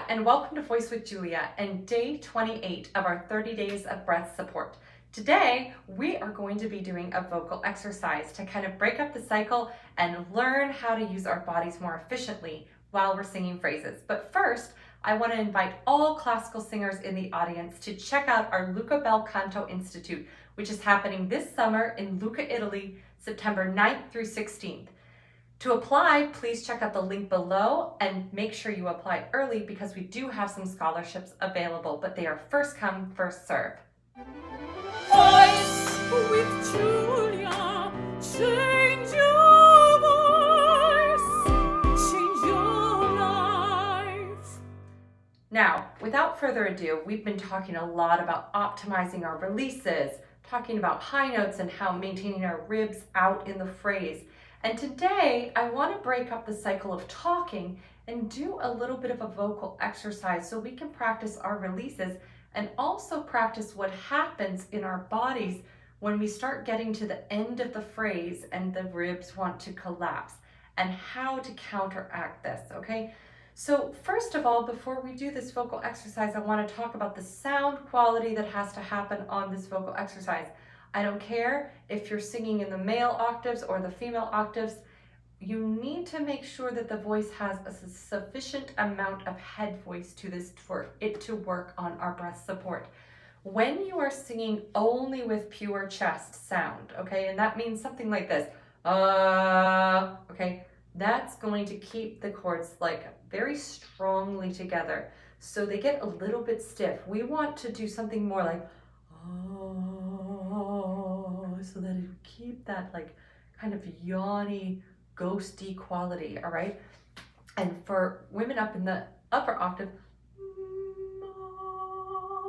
and welcome to Voice with Julia and day 28 of our 30 days of breath support. Today, we are going to be doing a vocal exercise to kind of break up the cycle and learn how to use our bodies more efficiently while we're singing phrases. But first, I want to invite all classical singers in the audience to check out our Luca Bel Canto Institute, which is happening this summer in Lucca, Italy, September 9th through 16th. To apply, please check out the link below and make sure you apply early because we do have some scholarships available, but they are first come, first serve. Voice with Julia, change your voice, change your life. Now, without further ado, we've been talking a lot about optimizing our releases, talking about high notes and how maintaining our ribs out in the phrase. And today, I want to break up the cycle of talking and do a little bit of a vocal exercise so we can practice our releases and also practice what happens in our bodies when we start getting to the end of the phrase and the ribs want to collapse, and how to counteract this, okay? So first of all, before we do this vocal exercise, I want to talk about the sound quality that has to happen on this vocal exercise. I don't care if you're singing in the male octaves or the female octaves, you need to make sure that the voice has a sufficient amount of head voice to this for it to work on our breath support. When you are singing only with pure chest sound, okay, and that means something like this, okay, that's going to keep the cords like very strongly together so they get a little bit stiff. We want to do something more like, so that it keep that like kind of yawny, ghosty quality, all right? And for women up in the upper octave,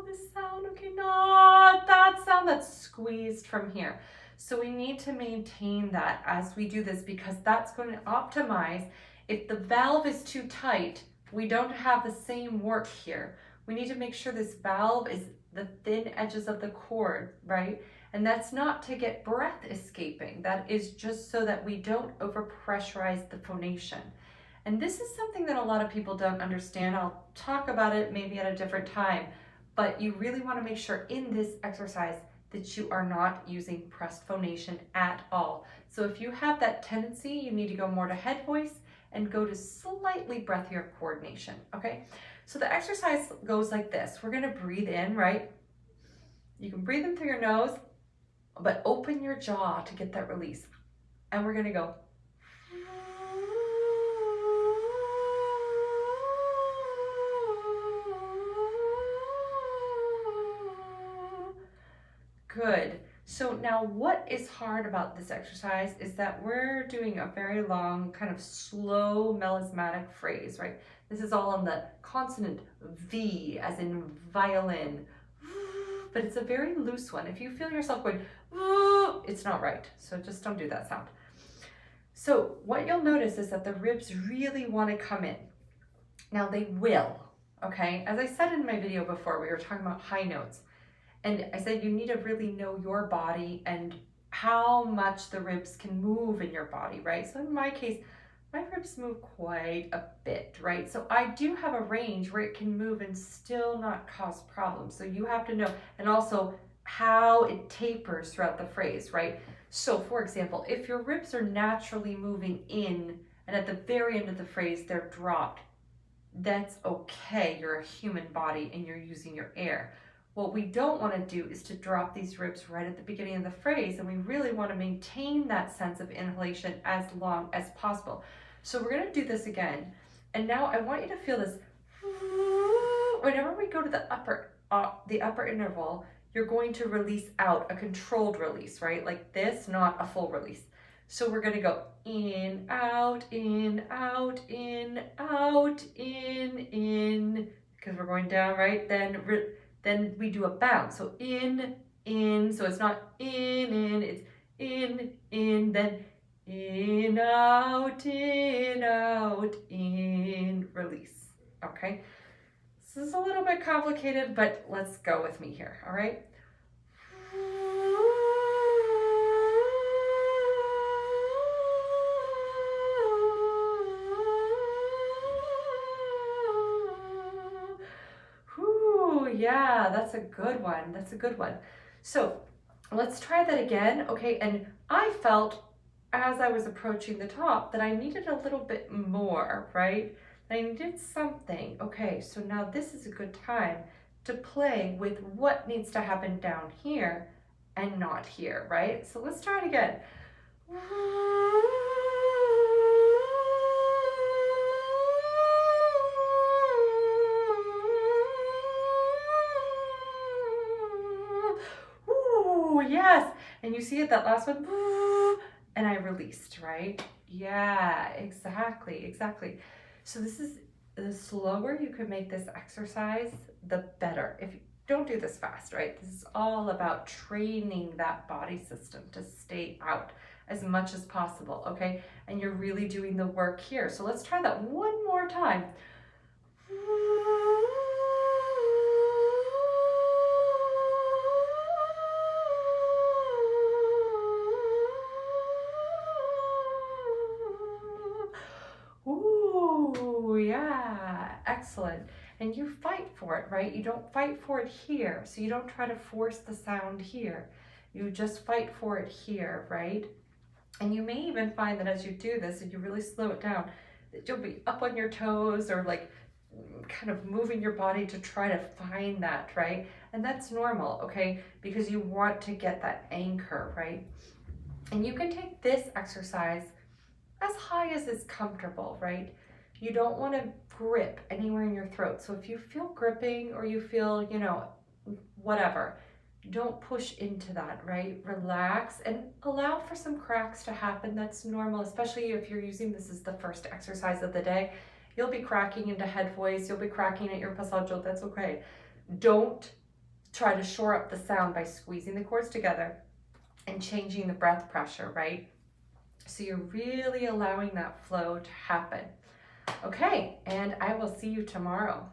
this sound, okay, not that sound that's squeezed from here. So we need to maintain that as we do this because that's going to optimize. If the valve is too tight, we don't have the same work here. We need to make sure this valve is the thin edges of the cord, right? And that's not to get breath escaping. That is just so that we don't overpressurize the phonation. And this is something that a lot of people don't understand. I'll talk about it maybe at a different time, but you really want to make sure in this exercise that you are not using pressed phonation at all. So if you have that tendency, you need to go more to head voice and go to slightly breathier coordination, okay? So the exercise goes like this. We're gonna breathe in, right? You can breathe in through your nose, but open your jaw to get that release. And we're gonna go. Good. So now what is hard about this exercise is that we're doing a very long, kind of slow melismatic phrase, right? This is all on the consonant V, as in violin, but it's a very loose one. If you feel yourself going, it's not right. So just don't do that sound. So what you'll notice is that the ribs really want to come in. Now they will, okay? As I said in my video before, we were talking about high notes. And I said you need to really know your body and how much the ribs can move in your body, right? So in my case, my ribs move quite a bit, right? So I do have a range where it can move and still not cause problems. So you have to know, and also how it tapers throughout the phrase, right? So for example, if your ribs are naturally moving in and at the very end of the phrase, they're dropped, that's okay. You're a human body and you're using your air. What we don't want to do is to drop these ribs right at the beginning of the phrase, and we really want to maintain that sense of inhalation as long as possible. So we're going to do this again, and now I want you to feel this. Whenever we go to the upper interval, you're going to release out a controlled release, right? Like this, not a full release. So we're going to go in, out, in, out, in, out, in, because we're going down, right? Then we do a bounce. So in, so it's not in, it's in, then in, out, in, release, okay? This is a little bit complicated, but let's go with me here, all right? yeah, that's a good one. That's a good one. So let's try that again. Okay, and I felt as I was approaching the top that I needed a little bit more, right? I needed something. Okay, so now this is a good time to play with what needs to happen down here and not here, right? So let's try it again. Ooh, yes. And you see it, that last one, and I released, right? Yeah, exactly, exactly. So this is, the slower you can make this exercise, the better. If you don't do this fast, right? This is all about training that body system to stay out as much as possible, okay? And you're really doing the work here. So let's try that one more time. Ooh, yeah, excellent. And you fight for it, right? You don't fight for it here. So you don't try to force the sound here. You just fight for it here, right? And you may even find that as you do this, and you really slow it down, that you'll be up on your toes or like kind of moving your body to try to find that, right? And that's normal, okay? Because you want to get that anchor, right? And you can take this exercise as high as is comfortable, right? You don't want to grip anywhere in your throat. So if you feel gripping or you feel, whatever, don't push into that, right? Relax and allow for some cracks to happen. That's normal, especially if you're using this as the first exercise of the day. You'll be cracking into head voice. You'll be cracking at your passaggio. That's okay. Don't try to shore up the sound by squeezing the cords together and changing the breath pressure, right? So you're really allowing that flow to happen. Okay, and I will see you tomorrow.